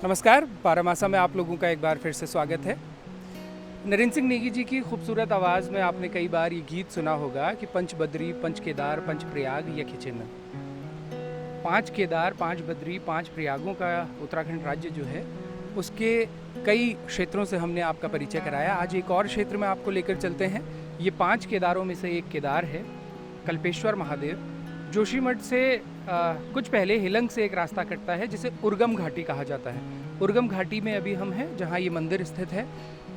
नमस्कार, बारामासा में आप लोगों का एक बार फिर से स्वागत है। नरेंद्र सिंह नेगी जी की खूबसूरत आवाज़ में आपने कई बार ये गीत सुना होगा कि पंच बद्री, पंच केदार, पंच प्रयाग या खिचन। 5 केदार, 5 बद्री, 5 प्रयागों का उत्तराखंड राज्य जो है उसके कई क्षेत्रों से हमने आपका परिचय कराया। आज एक और क्षेत्र में आपको लेकर चलते हैं। ये 5 केदारों में से एक केदार है कल्पेश्वर महादेव। जोशीमठ से कुछ पहले हिलंग से एक रास्ता कटता है जिसे उर्गम घाटी कहा जाता है। उर्गम घाटी में अभी हम हैं जहाँ ये मंदिर स्थित है।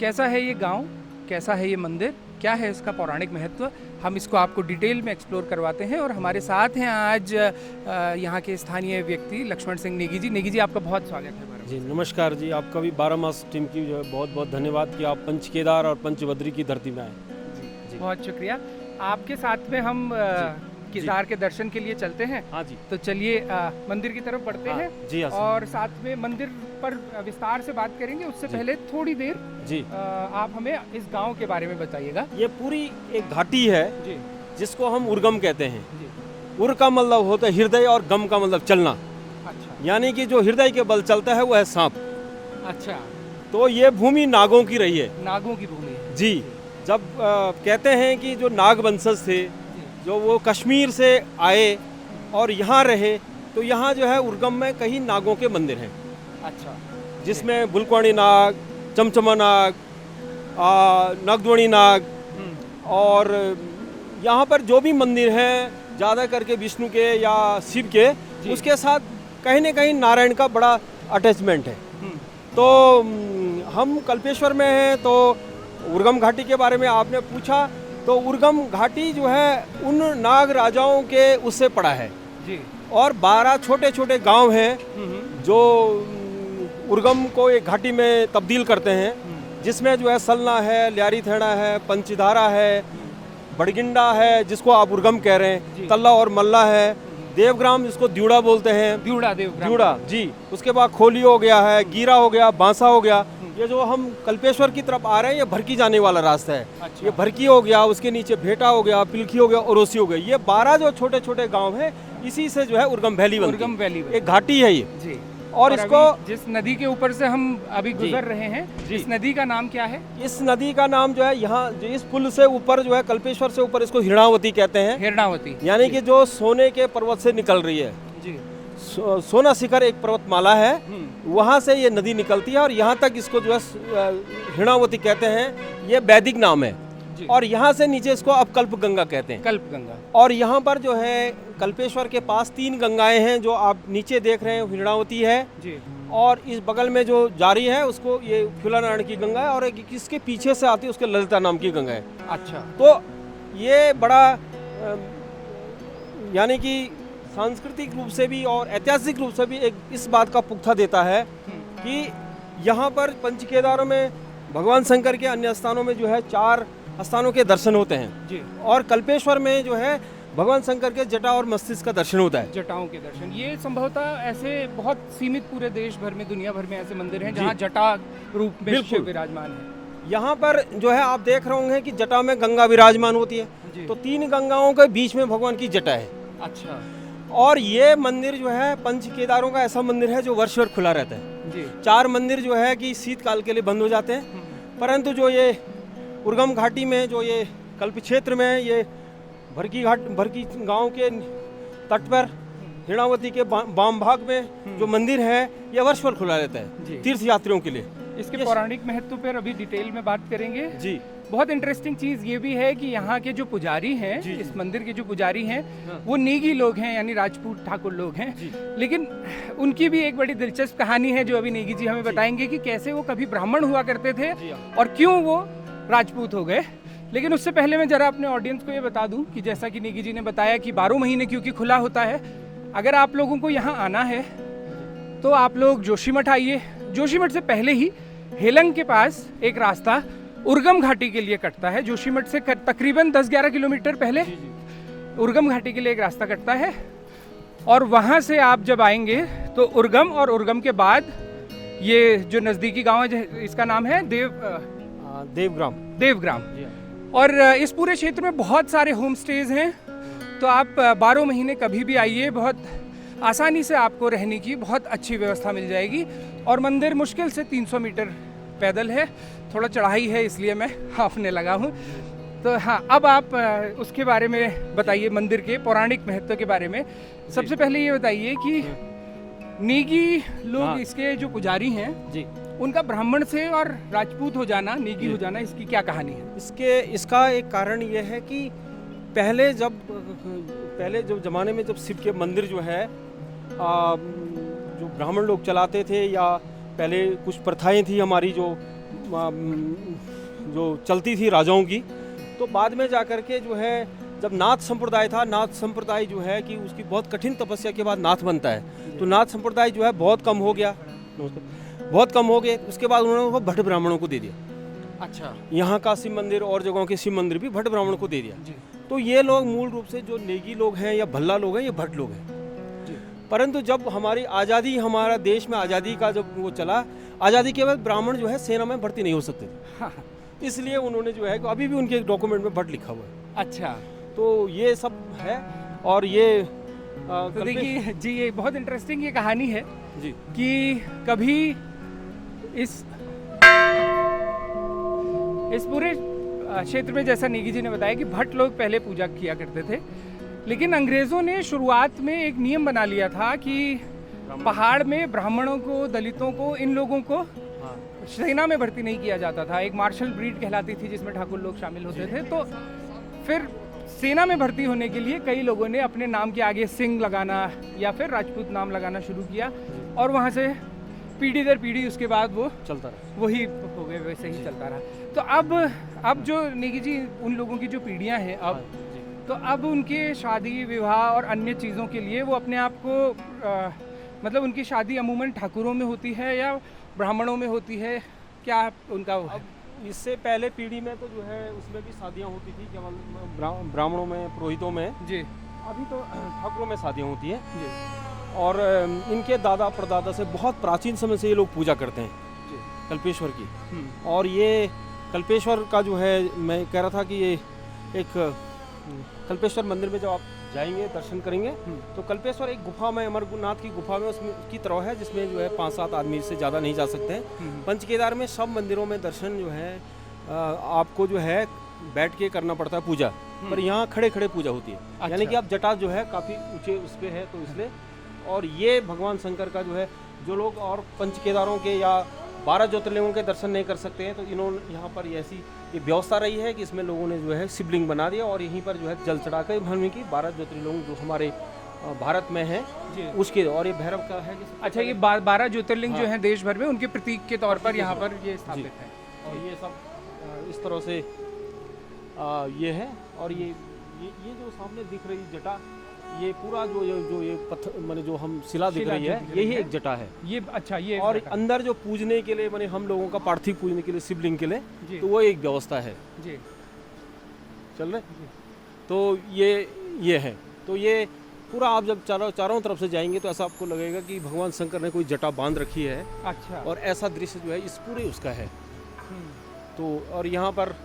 कैसा है ये गांव, कैसा है ये मंदिर, क्या है इसका पौराणिक महत्व, हम इसको आपको डिटेल में एक्सप्लोर करवाते हैं। और हमारे साथ हैं आज यहाँ के स्थानीय व्यक्ति लक्ष्मण सिंह नेगी जी। नेगी जी, आपका बहुत स्वागत है। जी नमस्कार जी, आपका भी बारामास टीम की जो है बहुत बहुत धन्यवाद कि आप पंच केदार और पंच बद्री की धरती में आए। जी बहुत शुक्रिया। आपके साथ में हम केदार के दर्शन के लिए चलते हैं। हाँ जी, तो चलिए मंदिर की तरफ बढ़ते हैं। जी हाँ, और साथ में मंदिर पर विस्तार से बात करेंगे। उससे पहले थोड़ी देर जी आप हमें इस गांव के बारे में बताइएगा। ये पूरी एक घाटी है जी जिसको हम उर्गम कहते हैं। जी। उर का मतलब होता है हृदय और गम का मतलब चलना, अच्छा यानी कि जो हृदय के बल चलता है वो है सांप। अच्छा, तो ये भूमि नागों की रही है। नागों की भूमि है। जी, जब कहते हैं कि जो नाग वंशज थे जो वो कश्मीर से आए और यहाँ रहे, तो यहाँ जो है उर्गम में कई नागों के मंदिर हैं। अच्छा, जिसमें बुलकवाणी नाग, चमचमा नाग, नागद्वाणी नाग, और यहाँ पर जो भी मंदिर हैं ज़्यादा करके विष्णु के या शिव के, उसके साथ कहीं ना कहीं नारायण का बड़ा अटैचमेंट है। तो हम कल्पेश्वर में हैं, तो उर्गम घाटी के बारे में आपने पूछा, तो उर्गम घाटी जो है उन नाग राजाओं के उससे पड़ा है जी। और 12 छोटे छोटे गांव हैं जो उर्गम को एक घाटी में तब्दील करते हैं, जिसमें जो है सलना है, ल्यारी थेड़ा है, पंचधारा है, बड़गिंडा है जिसको आप उर्गम कह रहे हैं, तल्ला और मल्ला है, देवग्राम जिसको द्यूड़ा बोलते हैं, द्यूड़ा जी। उसके बाद खोली हो गया है, गीरा हो गया, बांसा हो गया। ये जो हम कल्पेश्वर की तरफ आ रहे हैं ये भरकी जाने वाला रास्ता है। अच्छा। ये भरकी हो गया, उसके नीचे भेटा हो गया, पिलखी हो गया, ओरोसी हो गया। ये 12 जो छोटे छोटे गांव हैं, इसी से जो है उर्गम वैली एक घाटी है ये जी। और इसको जिस नदी के ऊपर से हम अभी गुजर रहे हैं, इस नदी का नाम क्या है? इस नदी का नाम जो है यहाँ इस पुल से ऊपर जो है कल्पेश्वर से ऊपर इसको हिरणावती कहते हैं। हिरणावती यानी कि जो सोने के पर्वत से निकल रही है जी। सोना शिखर एक पर्वतमाला है, वहाँ से ये नदी निकलती है और यहाँ तक इसको जो है हिरणावती कहते हैं। ये वैदिक नाम है। और यहाँ से नीचे इसको अब कल्प गंगा कहते हैं। कल्प गंगा। और यहाँ पर जो है कल्पेश्वर के पास 3 गंगाएं हैं जो आप नीचे देख रहे हैं, हिरणावती है जी। और इस बगल में जो जारी है उसको ये फुलानारायण की गंगा है, और इसके पीछे से आती है उसके ललिता नाम की गंगा है। अच्छा, तो ये बड़ा यानी कि सांस्कृतिक रूप से भी और ऐतिहासिक रूप से भी एक इस बात का पुख्ता देता है कि यहाँ पर पंच केदारों में भगवान शंकर के अन्य स्थानों में जो है 4 स्थानों के दर्शन होते हैं जी। और कल्पेश्वर में जो है भगवान शंकर के जटा और मस्तिष्क का दर्शन होता है। जटाओं के दर्शन, ये संभवतः ऐसे बहुत सीमित पूरे देश भर में, दुनिया भर में ऐसे मंदिर हैं जहाँ जटा रूप में शिव विराजमान है। यहाँ पर जो है आप देख रहे होंगे कि जटा में गंगा विराजमान होती है, तो 3 गंगाओं के बीच में भगवान की जटा है। अच्छा, और ये मंदिर जो है पंच केदारों का ऐसा मंदिर है जो वर्ष भर खुला रहता है जी। 4 मंदिर जो है कि शीतकाल के लिए बंद हो जाते हैं, परंतु जो ये उर्गम घाटी में जो ये कल्प क्षेत्र में ये भरकी गांव के तट पर हिरणावती के वाम भाग में जो मंदिर है ये वर्ष भर खुला रहता है तीर्थ यात्रियों के लिए। इसके पौराणिक महत्व पर अभी डिटेल में बात करेंगे जी। बहुत इंटरेस्टिंग चीज ये भी है कि यहाँ के जो पुजारी हैं, इस मंदिर के जो पुजारी हैं, वो नेगी लोग हैं, यानी राजपूत ठाकुर लोग हैं। लेकिन उनकी भी एक बड़ी दिलचस्प कहानी है जो अभी नेगी जी हमें बताएंगे कि कैसे वो कभी ब्राह्मण हुआ करते थे और क्यों वो राजपूत हो गए। लेकिन उससे पहले मैं जरा अपने ऑडियंस को ये बता दूं कि जैसा कि नेगी जी ने बताया कि 12 महीने क्योंकि खुला होता है, अगर आप लोगों को यहाँ आना है तो आप लोग जोशीमठ आइए। जोशीमठ से पहले ही हेलंग के पास एक रास्ता उर्गम घाटी के लिए कटता है। जोशीमठ से तकरीबन 10-11 किलोमीटर पहले उर्गम घाटी के लिए एक रास्ता कटता है, और वहाँ से आप जब आएंगे तो उर्गम, और उर्गम के बाद ये जो नज़दीकी गांव है इसका नाम है देवग्राम। और इस पूरे क्षेत्र में बहुत सारे होम स्टेज हैं, तो आप 12 महीने कभी भी आइए। बहुत आसानी से आपको रहने की बहुत अच्छी व्यवस्था मिल जाएगी। और मंदिर मुश्किल से 300 मीटर पैदल है, थोड़ा चढ़ाई है इसलिए मैं हाफने लगा हूँ। तो हाँ, अब आप उसके बारे में बताइए, मंदिर के पौराणिक महत्व के बारे में। सबसे पहले ये बताइए कि नेगी लोग इसके जो पुजारी हैं जी, उनका ब्राह्मण से और राजपूत हो जाना, नेगी हो जाना, इसकी क्या कहानी है? इसका एक कारण ये है कि पहले जो ज़माने में जब शिव के मंदिर जो है जो ब्राह्मण लोग चलाते थे, या पहले कुछ प्रथाएं थी हमारी जो चलती थी राजाओं की, तो बाद में जाकर के जो है जब नाथ संप्रदाय था, नाथ संप्रदाय जो है कि उसकी बहुत कठिन तपस्या के बाद नाथ बनता है, तो नाथ संप्रदाय जो है बहुत कम हो गया, बहुत कम हो गए। उसके बाद उन्होंने वो भट्ट ब्राह्मणों को दे दिया। अच्छा, यहाँ का शिव मंदिर और जगहों के शिव मंदिर भी भट्ट ब्राह्मणों को दे दिया। तो ये लोग मूल रूप से जो नेगी लोग हैं या भल्ला लोग हैं, ये भट्ट लोग हैं। परंतु जब हमारी आज़ादी, हमारा देश में आज़ादी का जब वो चला, आज़ादी के बाद ब्राह्मण जो है सेना में भर्ती नहीं हो सकते थे, इसलिए उन्होंने जो है अभी भी उनके डॉक्यूमेंट में भट्ट लिखा हुआ है। अच्छा, तो ये सब है। और ये तो देखिए जी, ये बहुत इंटरेस्टिंग ये कहानी है जी कि कभी इस पूरे क्षेत्र में, जैसा नेगी जी ने बताया कि भट्ट लोग पहले पूजा किया करते थे, लेकिन अंग्रेज़ों ने शुरुआत में एक नियम बना लिया था कि पहाड़ में ब्राह्मणों को, दलितों को, इन लोगों को सेना में भर्ती नहीं किया जाता था। एक मार्शल ब्रीड कहलाती थी जिसमें ठाकुर लोग शामिल होते थे। तो फिर सेना में भर्ती होने के लिए कई लोगों ने अपने नाम के आगे सिंह लगाना या फिर राजपूत नाम लगाना शुरू किया, और वहाँ से पीढ़ी दर पीढ़ी उसके बाद वो चलता रहा, वही हो गए, वैसे ही चलता रहा। तो अब जो नेगी जी, उन लोगों की जो पीढ़ियाँ हैं अब, तो अब उनके शादी विवाह और अन्य चीज़ों के लिए वो अपने आप को मतलब उनकी शादी अमूमन ठाकुरों में होती है या ब्राह्मणों में होती है, क्या उनका वो है? इससे पहले पीढ़ी में तो जो है उसमें भी शादियाँ होती थी, केवल ब्राह्मणों में, पुरोहितों में जी। अभी तो ठाकुरों में शादियाँ होती है जी। और इनके दादा परदादा से बहुत प्राचीन समय से ये लोग पूजा करते हैं जी, कल्पेश्वर की। और ये कल्पेश्वर का जो है, मैं कह रहा था कि ये एक कल्पेश्वर मंदिर में जब आप जाएंगे, दर्शन करेंगे, तो कल्पेश्वर एक गुफा में, अमरनाथ की गुफा में उसमें की तरह है, जिसमें जो है 5-7 आदमी से ज़्यादा नहीं जा सकते हैं। पंचकेदार में सब मंदिरों में दर्शन जो है आपको जो है बैठ के करना पड़ता है पूजा, पर यहाँ खड़े खड़े पूजा होती है। अच्छा। यानी कि आप जटा जो है काफ़ी ऊंचे उस पर है, तो इसलिए। और ये भगवान शंकर का जो है, जो लोग और पंचकेदारों के या 12 ज्योतिर्लिंगों के दर्शन नहीं कर सकते हैं, तो इन्होंने यहाँ पर ऐसी ये व्यवस्था रही है कि इसमें लोगों ने जो है शिवलिंग बना दिया और यहीं पर जो है जल चढ़ाकर भरने की 12 ज्योतिर्लिंग जो हमारे भारत में है उसके, और ये भैरव का है। अच्छा, ये 12 ज्योतिर्लिंग जो हैं देश भर में, उनके प्रतीक के तौर पर यहाँ पर ये स्थापित है। और ये सब इस तरह से ये है। और ये जो सामने दिख रही जटा, ये पूरा जो ये पत्थर माने जो हम शिला दिख रही है, यही एक जटा है ये। अच्छा, ये और अंदर जो पूजने के लिए माने हम लोगों का पार्थिव पूजने के लिए शिवलिंग के लिए, तो वो एक व्यवस्था है जी। चल रहे तो ये है। तो ये पूरा आप जब चारों तरफ से जाएंगे तो ऐसा आपको लगेगा कि भगवान शंकर ने कोई जटा बांध रखी है। अच्छा। और ऐसा दृश्य जो है इस पूरे उसका है। तो और यहाँ पर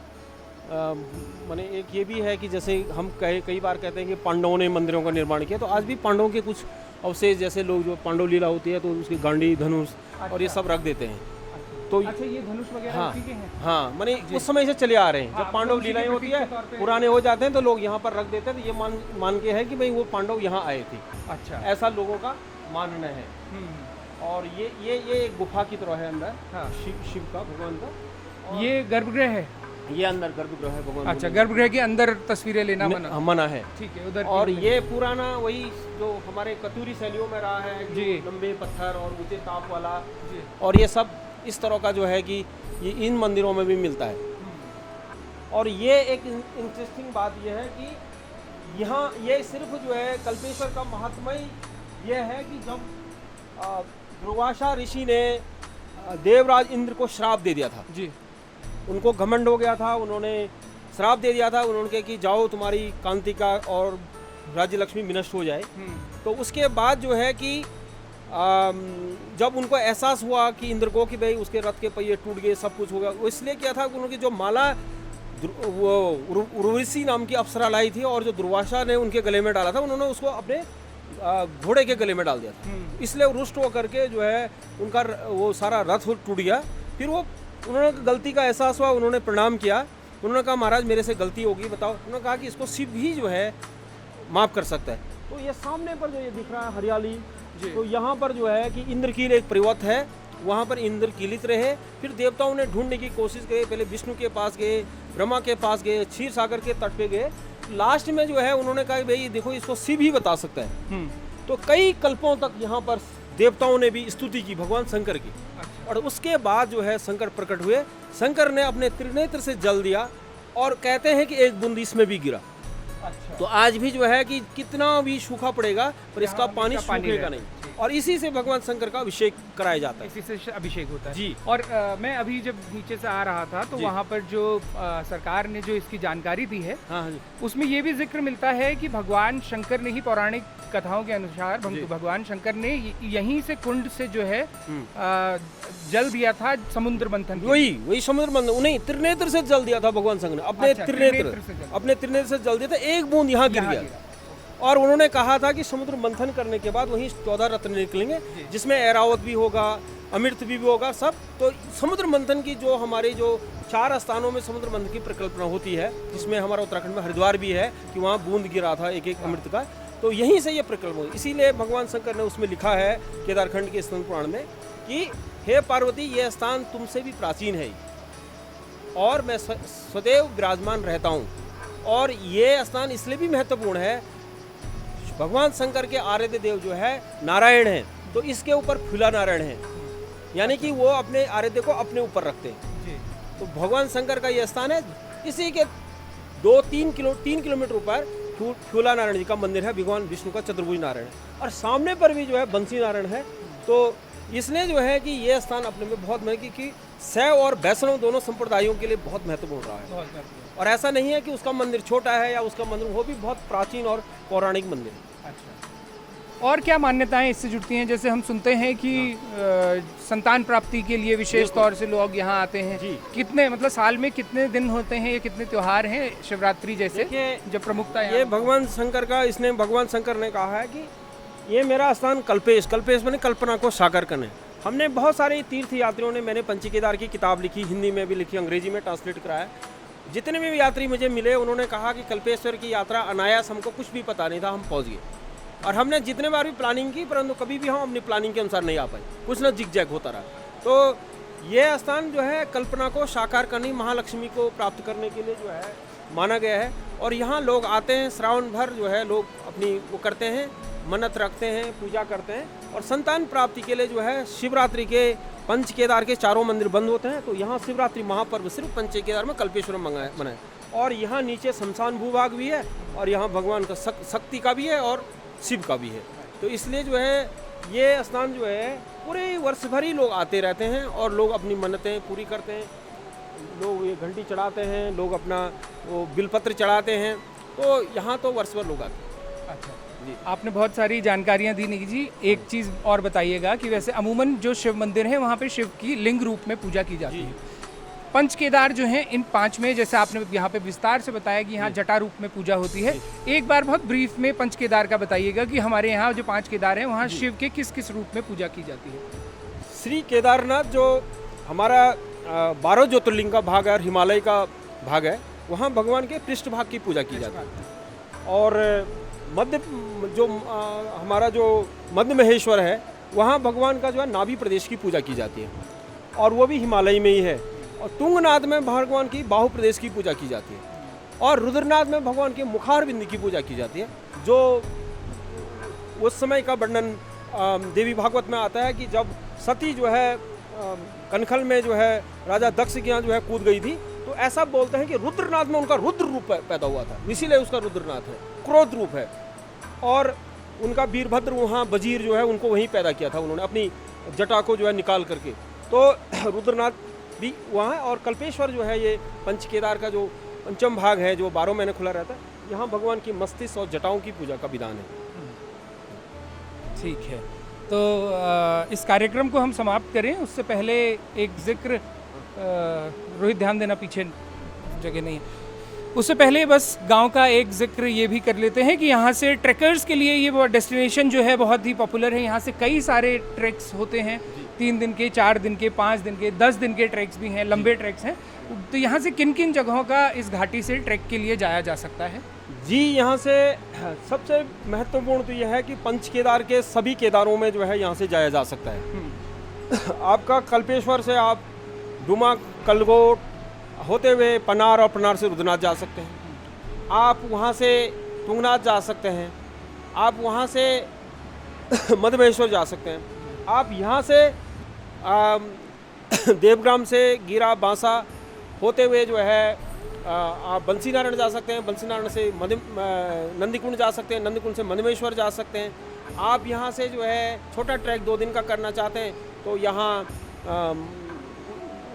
माने एक ये भी है कि जैसे हम कई बार कहते हैं कि पांडवों ने मंदिरों का निर्माण किया, तो आज भी पांडवों के कुछ अवशेष, जैसे लोग जो पांडव लीला होती है तो उसकी गांडी, धनुष और ये सब रख देते हैं। तो अच्छा, ये धनुष वगैरह उसी के हैं? हाँ, माने उस समय से चले आ रहे हैं। जब पांडव लीलाएं होती है, पुराने हो जाते हैं, तो लोग यहाँ पर रख देते हैं। तो ये मान के है कि भाई वो पांडव यहाँ आए थे। अच्छा, ऐसा लोगों का मानना है। और ये एक गुफा की तरह है अंदर, शिव का, भगवान का। ये गर्भगृह है, ये अंदर गर्भगृह है भगवान। अच्छा, गर्भगृह के अंदर तस्वीरें लेना मना है। ठीक है, उधर। और ये पुराना वही जो हमारे कतूरी शैलियों में रहा है जी, लंबे पत्थर और ऊंचे ताप वाला जी। और ये सब इस तरह का जो है कि ये इन मंदिरों में भी मिलता है। और ये एक इंटरेस्टिंग बात ये है कि यहाँ ये सिर्फ जो है कल्पेश्वर का महात्मा ही ये है कि जब दुर्वासा ऋषि ने देवराज इंद्र को श्राप दे दिया था जी, उनको घमंड हो गया था, उन्होंने श्राप दे दिया था। उन्होंने कहा कि जाओ, तुम्हारी कांति का और राज्य लक्ष्मी विनष्ट हो जाए। तो उसके बाद जो है कि जब उनको एहसास हुआ कि इंद्र को कि भाई उसके रथ के पहिए टूट गए, सब कुछ होगा, वो इसलिए किया था कि उनकी जो माला वो उर्वशी नाम की अप्सरा लाई थी और जो दुर्वासा ने उनके गले में डाला था, उन्होंने उसको अपने घोड़े के गले में डाल दिया था, इसलिए रुष्ट होकर के जो है उनका वो सारा रथ टूट गया। फिर वो उन्होंने गलती का एहसास हुआ, उन्होंने प्रणाम किया, उन्होंने कहा महाराज मेरे से गलती होगी, बताओ। उन्होंने कहा कि इसको शिव ही जो है माफ़ कर सकता है। तो ये सामने पर जो ये दिख रहा है हरियाली, तो यहाँ पर जो है कि इंद्रकील एक पर्वत है, वहाँ पर इंद्र कीलित रहे। फिर देवताओं ने ढूंढने की कोशिश की, पहले विष्णु के पास गए, ब्रह्मा के पास गए, क्षीर सागर के तट पे गए। लास्ट में जो है उन्होंने कहा भाई देखो इसको शिव ही बता सकता है। तो कई कल्पों तक यहाँ पर देवताओं ने भी स्तुति की भगवान शंकर की। और उसके बाद जो है शंकर प्रकट हुए। शंकर ने अपने त्रिनेत्र से जल दिया और कहते हैं कि एक बूंद इसमें भी गिरा। तो आज भी जो है कि कितना भी सूखा पड़ेगा पर इसका पानी सूखेगा नहीं। और इसी से भगवान शंकर का अभिषेक कराया जाता है, इसी से अभिषेक होता है जी। और मैं अभी जब नीचे से आ रहा था तो वहाँ पर जो सरकार ने जो इसकी जानकारी दी है, हाँ जी, उसमें ये भी जिक्र मिलता है कि भगवान शंकर ने ही, पौराणिक कथाओं के अनुसार भगवान शंकर ने यहीं से कुंड से जो है जल दिया था समुद्र मंथन। वही समुद्र मंथन, उन्हें त्रिनेत्र से जल दिया था भगवान शंकर ने, अपने त्रिनेत्र से जल दिया था। एक बूंद यहाँ गिर गया और उन्होंने कहा था कि समुद्र मंथन करने के बाद वहीं 14 रत्न निकलेंगे, जिसमें ऐरावत भी होगा, अमृत भी होगा, सब। तो समुद्र मंथन की जो हमारे जो 4 स्थानों में समुद्र मंथन की परिकल्पना होती है, जिसमें हमारा उत्तराखंड में हरिद्वार भी है कि वहाँ बूंद गिरा था एक एक अमृत का, तो यहीं से ये परिकल्पना हुई। इसीलिए भगवान शंकर ने उसमें लिखा है केदारखंड के स्कंद पुराण में कि हे पार्वती, ये स्थान तुमसे भी प्राचीन है और मैं सदैव विराजमान रहता हूँ। और ये स्थान इसलिए भी महत्वपूर्ण है, भगवान शंकर के आराध्य देव जो है नारायण हैं, तो इसके ऊपर फूला नारायण है, यानी कि वो अपने आराध्य को अपने ऊपर रखते हैं। तो भगवान शंकर का ये स्थान है। इसी के 3 किलोमीटर ऊपर फूला नारायण जी का मंदिर है, भगवान विष्णु का चतुर्भुज नारायण है। और सामने पर भी जो है बंसी नारायण है। तो इसलिए जो है कि ये स्थान अपने में बहुत महत्व की शैव और वैष्णव दोनों संप्रदायों के लिए बहुत महत्वपूर्ण रहा है। और ऐसा नहीं है कि उसका मंदिर छोटा है या उसका मंदिर, वो भी बहुत प्राचीन और पौराणिक मंदिर है। अच्छा, और क्या मान्यताएं इससे जुड़ती हैं? जैसे हम सुनते हैं कि संतान प्राप्ति के लिए विशेष तौर से लोग यहाँ आते हैं। कितने, मतलब साल में कितने दिन होते हैं, ये कितने त्योहार हैं शिवरात्रि जैसे जो प्रमुखता है? ये भगवान शंकर का, इसने भगवान शंकर ने कहा है कि ये मेरा स्थान कल्पेश मैंने कल्पना को साकार करने। हमने बहुत सारे तीर्थ यात्रियों ने, मैंने पंच केदार की किताब लिखी, हिंदी में भी लिखी, अंग्रेजी में ट्रांसलेट कराया। जितने भी यात्री मुझे मिले उन्होंने कहा कि कल्पेश्वर की यात्रा अनायास, हमको कुछ भी पता नहीं था, हम पहुंच गए। और हमने जितने बार भी प्लानिंग की, परंतु कभी भी हम अपनी प्लानिंग के अनुसार नहीं आ पाए, कुछ ना जिग जैग होता रहा। तो ये स्थान जो है कल्पना को साकार करनी, महालक्ष्मी को प्राप्त करने के लिए जो है माना गया है। और यहाँ लोग आते हैं, श्रावण भर जो है लोग अपनी वो करते हैं, मन्नत रखते हैं, पूजा करते हैं। और संतान प्राप्ति के लिए जो है शिवरात्रि के पंच केदार के 4 मंदिर बंद होते हैं, तो यहाँ शिवरात्रि महापर्व सिर्फ पंच केदार में कल्पेश्वर मनाए। और यहाँ नीचे शमशान भूभाग भी है और यहाँ भगवान का शक्ति का भी है और शिव का भी है। तो इसलिए जो है ये स्थान जो है पूरे वर्ष भर ही लोग आते रहते हैं और लोग अपनी मन्नतें पूरी करते हैं। लोग ये घंटी चढ़ाते हैं, लोग अपना वो बिलपत्र चढ़ाते हैं, तो यहाँ तो वर्ष भर लोग आते हैं। अच्छा जी, आपने बहुत सारी जानकारियाँ दी निकी जी। एक चीज़ और बताइएगा कि वैसे अमूमन जो शिव मंदिर है वहाँ पे शिव की लिंग रूप में पूजा की जाती है। पंच केदार जो हैं, इन 5 में जैसे आपने यहाँ पे विस्तार से बताया कि यहाँ जटा रूप में पूजा होती है, एक बार बहुत ब्रीफ में पंच केदार का बताइएगा कि हमारे यहाँ जो 5 केदार हैं वहाँ शिव के किस किस रूप में पूजा की जाती है? श्री केदारनाथ जो हमारा 12 ज्योतिर्लिंग का भाग है और हिमालय का भाग है, वहाँ भगवान के पृष्ठ भाग की पूजा की जाती है। और मध्य जो हमारा जो मध्य महेश्वर है, वहाँ भगवान का जो है नाभि प्रदेश की पूजा की जाती है और वो भी हिमालय में ही है। और तुंगनाथ में भगवान की बाहु प्रदेश की पूजा की जाती है और रुद्रनाथ में भगवान के मुखार बिंद की पूजा की जाती है। जो उस समय का वर्णन देवी भागवत में आता है कि जब सती जो है कनखल में जो है राजा दक्ष के यहाँ जो है कूद गई थी, तो ऐसा बोलते हैं कि रुद्रनाथ में उनका रुद्र रूप पैदा हुआ था, इसीलिए उसका रुद्रनाथ है, क्रोध रूप है। और उनका वीरभद्र वहाँ वजीर जो है उनको वहीं पैदा किया था, उन्होंने अपनी जटा को जो है निकाल करके। तो रुद्रनाथ भी वहाँ है। और कल्पेश्वर जो है ये पंच केदार का जो पंचम भाग है, जो 12 महीने खुला रहता है, यहाँ भगवान की मस्तिष्क और जटाओं की पूजा का विधान है। ठीक है, तो इस कार्यक्रम को हम समाप्त करें उससे पहले एक जिक्र, रोहित ध्यान देना, पीछे जगह नहीं है। उससे पहले बस गांव का एक जिक्र ये भी कर लेते हैं कि यहाँ से ट्रैकर्स के लिए ये डेस्टिनेशन जो है बहुत ही पॉपुलर है। यहाँ से कई सारे ट्रैक्स होते हैं, 3 दिन के, 4 दिन के, 5 दिन के, 10 दिन के ट्रैक्स भी हैं, लंबे ट्रैक्स हैं। तो यहाँ से किन किन जगहों का इस घाटी से ट्रैक के लिए जाया जा सकता है? जी, यहाँ से सबसे महत्वपूर्ण तो यह है कि पंच केदार के सभी केदारों में जो है यहाँ से जाया जा सकता है। आपका कल्पेश्वर से आप डुमा, कलगोट होते हुए पनार और पनार से रुद्रनाथ जा सकते हैं। आप वहाँ से तुंगनाथ जा सकते हैं। आप वहाँ से मधुमेश्वर जा सकते हैं। आप यहाँ से देवग्राम से गिरा बांसा होते हुए जो है आप बंसी नारायण जा सकते हैं। बंसी नारायण से नंदीकुंड जा सकते हैं। नंदीकुंड से मधुमेश्वर जा सकते हैं। आप यहाँ से जो है छोटा ट्रैक 2 दिन का करना चाहते हैं तो यहाँ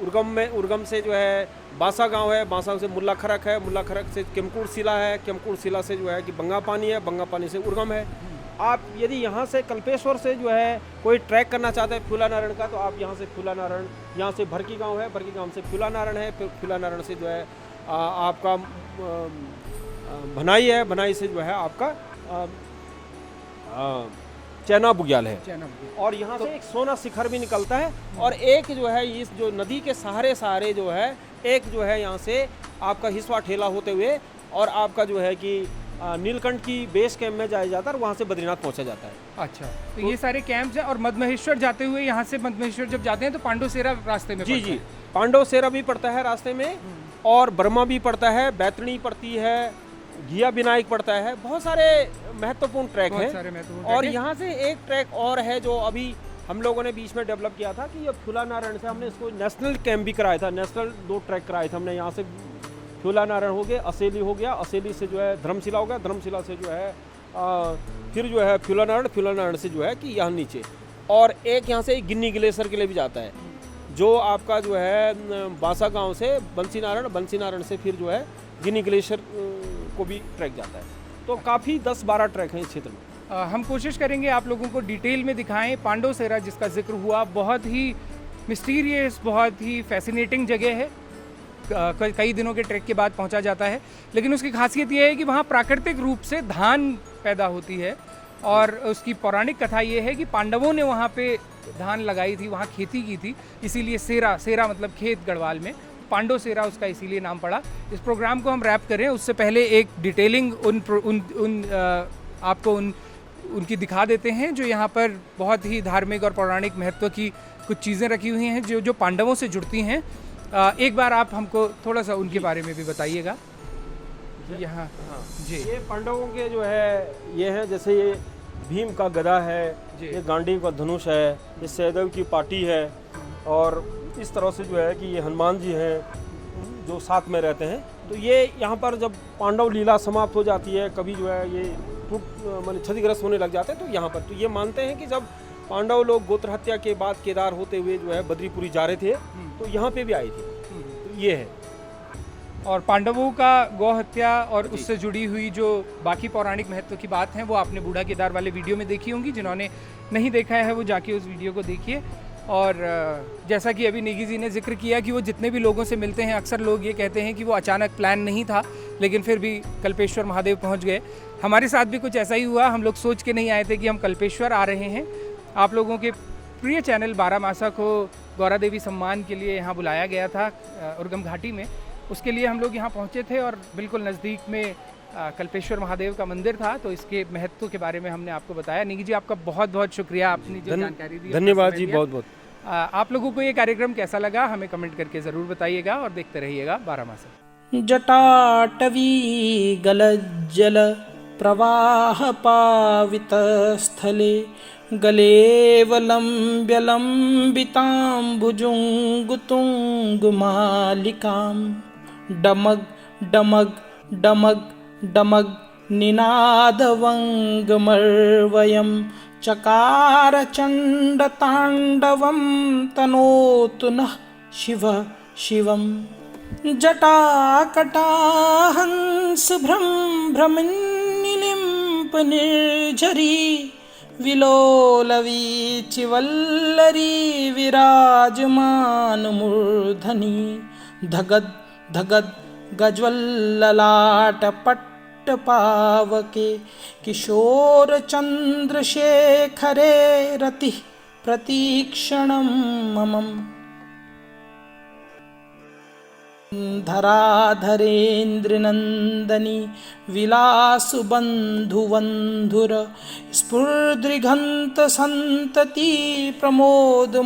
उर्गम से जो है बांसा गांव है, बांसा से मुल्ला खरक है, मुल्ला खरक से केमकुड़ शिला है, केमकुड़ शिला से जो है कि बंगा पानी है, बंगा पानी से उर्गम है। आप यदि यहाँ से कल्पेश्वर से जो है कोई ट्रैक करना चाहते हैं फ्यूला नारायण का, तो आप यहाँ से फ्यूला नारायण, यहाँ से भरकी गांव है, भरकी गांव से फ्यूला नारायण है, फिर फ्यूला नारायण से जो है आपका भनाई है, भनाई से जो है आपका चैना बुग्याल है। और यहाँ से एक सोना शिखर भी निकलता है। और एक जो है इस जो नदी के सहारे जो है एक जो है यहाँ से आपका हिस्वा ठेला होते हुए और आपका जो है कि नीलकंठ की बेस कैंप में जाया जाता है और वहाँ से बद्रीनाथ पहुँचा जाता है। अच्छा, तो ये सारे कैंप्स हैं। और मधमहेश्वर जाते हुए यहाँ से मधमहेश्वर जब जाते हैं तो पांडुसेरा रास्ते में? जी, पांडुसेरा भी पड़ता है रास्ते में, और ब्रह्मा भी पड़ता है, बैतरणी पड़ती है, घिया विनायक पड़ता है। बहुत सारे महत्वपूर्ण ट्रैक हैं। और यहाँ से एक ट्रैक और है जो अभी हम लोगों ने बीच में डेवलप किया था कि ये फूला नारायण से हमने इसको नेशनल कैंप भी कराया था। नेशनल 2 ट्रैक कराए थे हमने। यहाँ से फूला नारायण हो गया, असेली हो गया, असेली से जो है धर्मशिला हो गया, धर्मशिला से जो है फिर जो है फूला नारायण से जो है कि यहाँ नीचे। और एक यहाँ से गिन्नी ग्लेशियर के लिए भी जाता है जो आपका जो है बांसा गांव से बंसी नारायण से फिर जो है गिन्नी ग्लेशियर को भी ट्रैक जाता है। तो काफ़ी 10-12 ट्रैक हैं इस क्षेत्र में। हम कोशिश करेंगे आप लोगों को डिटेल में दिखाएं। पांडुसेरा जिसका जिक्र हुआ, बहुत ही मिस्टीरियस, बहुत ही फैसिनेटिंग जगह है। कई दिनों के ट्रैक के बाद पहुंचा जाता है, लेकिन उसकी खासियत यह है कि वहाँ प्राकृतिक रूप से धान पैदा होती है। और उसकी पौराणिक कथा ये है कि पांडवों ने वहाँ पे धान लगाई थी, वहाँ खेती की थी, इसीलिए सेरा मतलब खेत गढ़वाल में पांडुसेरा उसका इसीलिए नाम पड़ा। इस प्रोग्राम को हम रैप करें उससे पहले एक डिटेलिंग आपको उनकी दिखा देते हैं जो यहाँ पर बहुत ही धार्मिक और पौराणिक महत्व की कुछ चीज़ें रखी हुई हैं जो पांडवों से जुड़ती हैं। एक बार आप हमको थोड़ा सा उनके बारे में भी बताइएगा। यहाँ जी, ये पांडवों के जो है ये है, जैसे ये भीम का गदा है, ये गांडीव का धनुष है, ये सहदेव की पाटी है, और इस तरह से जो है कि ये हनुमान जी हैं जो साथ में रहते हैं। तो ये यहाँ पर जब पांडव लीला समाप्त हो जाती है, कभी जो है ये माने क्षतिग्रस्त होने लग जाते हैं, तो यहाँ पर तो ये मानते हैं कि जब पांडव लोग गोत्र हत्या के बाद केदार होते हुए जो है बद्रीपुरी जा रहे थे तो यहाँ पे भी आए थे। तो ये है। और पांडवों का गौ हत्या और उससे जुड़ी हुई जो बाकी पौराणिक महत्व की बात है वो आपने बूढ़ा केदार वाले वीडियो में देखी होंगी। जिन्होंने नहीं देखा है वो जाके उस वीडियो को देखिए। और जैसा कि अभी नेगी जी ने जिक्र किया कि वो जितने भी लोगों से मिलते हैं, अक्सर लोग ये कहते हैं कि वो अचानक प्लान नहीं था, लेकिन फिर भी कल्पेश्वर महादेव पहुंच गए। हमारे साथ भी कुछ ऐसा ही हुआ। हम लोग सोच के नहीं आए थे कि हम कल्पेश्वर आ रहे हैं। आप लोगों के प्रिय चैनल बारामासा को गौरा देवी सम्मान के लिए यहाँ बुलाया गया था उर्गम घाटी में। उसके लिए हम लोग यहाँ पहुँचे थे और बिल्कुल नज़दीक में कल्पेश्वर महादेव का मंदिर था, तो इसके महत्व के बारे में हमने आपको बताया। निगी जी, आपका बहुत बहुत शुक्रिया, आपने जो जानकारी दी। धन्यवाद जी, बहुत बहुत। आप लोगों को ये कार्यक्रम कैसा लगा हमें कमेंट करके ज़रूर बताइएगा और देखते रहिएगा बारामासा। जटाटवी गलज्जल प्रवाह पावित स्थले गलेवलम्ब्य लम्बिताम्बुजुङ्गुतुङ्गमालिकां डमग डमग डमग डमग निनादवङ्गमर्वयं चकार चण्डताण्डवं तनोतु नः शिव शिवं जटाकटाहंस भ्रमनिलिम्पनिर्झरी विलोलवीचिवल्लरी विराजमानमूर्धनि धगद धगद गज्वल्ललाटपट्टपावके किशोरचन्द्रशेखरे रतिः प्रतीक्षणं ममम् धराधरेन्द्रनन्दनी विलासुबन्धुवन्धुर स्फुरदृगन्तसन्तति प्रमोदमानमानसे।